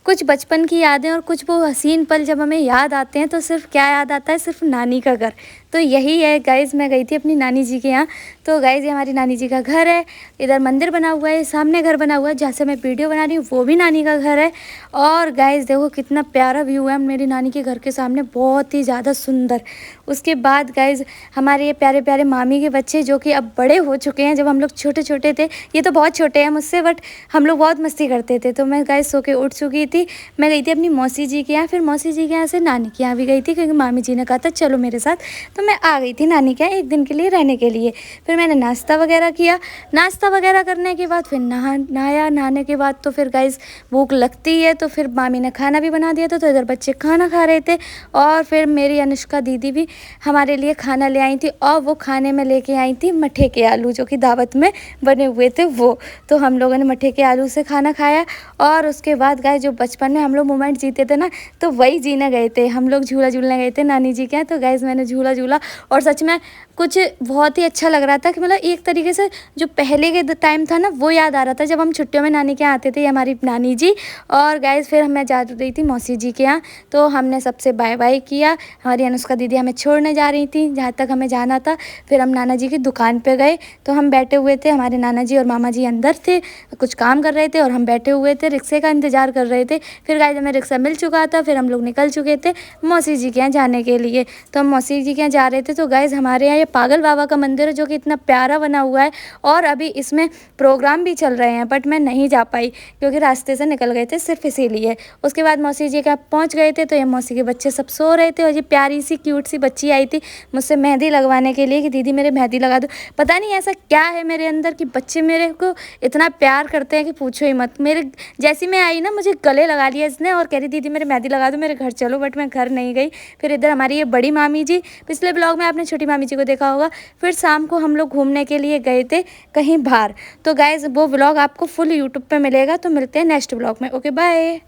कुछ बचपन की यादें और कुछ वो हसीन पल जब हमें याद आते हैं तो सिर्फ क्या याद आता है, सिर्फ नानी का घर। तो यही है गाइज़, मैं गई थी अपनी नानी जी के यहाँ। तो गाइज़ ये हमारी नानी जी का घर है। इधर मंदिर बना हुआ है, सामने घर बना हुआ है जहाँ से मैं वीडियो बना रही हूँ, वो भी नानी का घर है। और गाइज़ देखो कितना प्यारा व्यू है मेरी नानी के घर के सामने, बहुत ही ज़्यादा सुंदर। उसके बाद गाइज़ हमारे ये प्यारे प्यारे मामी के बच्चे जो कि अब बड़े हो चुके हैं। जब हम लोग छोटे छोटे थे, ये तो बहुत छोटे हैं मुझसे, बट हम लोग बहुत मस्ती करते थे। तो मैं गाइज़ सो के उठ चुकी थी। मैं गई थी अपनी मौसी जी के यहाँ, फिर मौसी जी के यहाँ से नानी के यहाँ भी गई थी क्योंकि मामी जी ने कहा था चलो मेरे साथ। तो मैं आ गई थी नानी के यहाँ एक दिन के लिए रहने के लिए। फिर मैंने नाश्ता वगैरह किया। नाश्ता वगैरह करने के बाद फिर नहाया। नहाने के बाद तो फिर गाइज़ भूख लगती है, तो फिर मामी ने खाना भी बना दिया था। तो इधर बच्चे खाना खा रहे थे और फिर मेरी अनुष्का दीदी भी हमारे लिए खाना ले आई थी। और वो खाने में लेके आई थी मठे के आलू, जो कि दावत में बने हुए थे वो। तो हम लोगों ने मठे के आलू से खाना खाया। और उसके बाद गाइस जो बचपन में हम लोग मोमेंट जीते थे ना, तो वही जीने गए थे। हम लोग झूला झूलने गए थे नानी जी के यहाँ। तो गाइस मैंने झूला झूला और सच में कुछ बहुत ही अच्छा लग रहा था कि मतलब एक तरीके से जो पहले के टाइम था ना, वो याद आ रहा था जब हम छुट्टियों में नानी के यहाँ आते थे, हमारी नानी जी। और गाइस फिर मैं जा रही थी मौसी जी के यहाँ, तो हमने सबसे बाय बाय किया। हमारी अनुष्का दीदी हमें छोड़ने जा रही थी जहाँ तक हमें जाना था। फिर हम नाना जी की दुकान पे गए, तो हम बैठे हुए थे, हमारे नाना जी और मामा जी अंदर थे, कुछ काम कर रहे थे और हम बैठे हुए थे, रिक्शे का इंतज़ार कर रहे थे। फिर गाइस हमें रिक्शा मिल चुका था, फिर हम लोग निकल चुके थे मौसी जी के यहाँ जाने के लिए। तो हम मौसी जी के यहाँ जा रहे थे। तो गाइस हमारे यहाँ ये पागल बाबा का मंदिर है जो कि इतना प्यारा बना हुआ है, और अभी इसमें प्रोग्राम भी चल रहे हैं, बट मैं नहीं जा पाई क्योंकि रास्ते से निकल गए थे, सिर्फ इसीलिए। उसके बाद मौसी जी के यहाँ पहुँच गए थे, तो ये मौसी के बच्चे सब सो रहे थे और ये प्यारी सी क्यूट सी बच्ची आई थी मुझसे मेहंदी लगवाने के लिए कि दीदी मेरे मेहंदी लगा दो। पता नहीं ऐसा क्या है मेरे अंदर कि बच्चे मेरे को इतना प्यार करते हैं कि पूछो ही मत। मेरे जैसी मैं आई ना, मुझे गले लगा लिया इसने और कह रही दीदी मेरे मेहंदी लगा दो, मेरे घर चलो। बट मैं घर नहीं गई। फिर इधर हमारी ये बड़ी मामी जी, पिछले ब्लॉग में आपने छोटी मामी जी को देखा होगा। फिर शाम को हम लोग घूमने के लिए गए थे कहीं बाहर। तो गाइज वो व्लॉग आपको फुल यूट्यूब पे मिलेगा। तो मिलते हैं नेक्स्ट ब्लॉग में। Okay bye.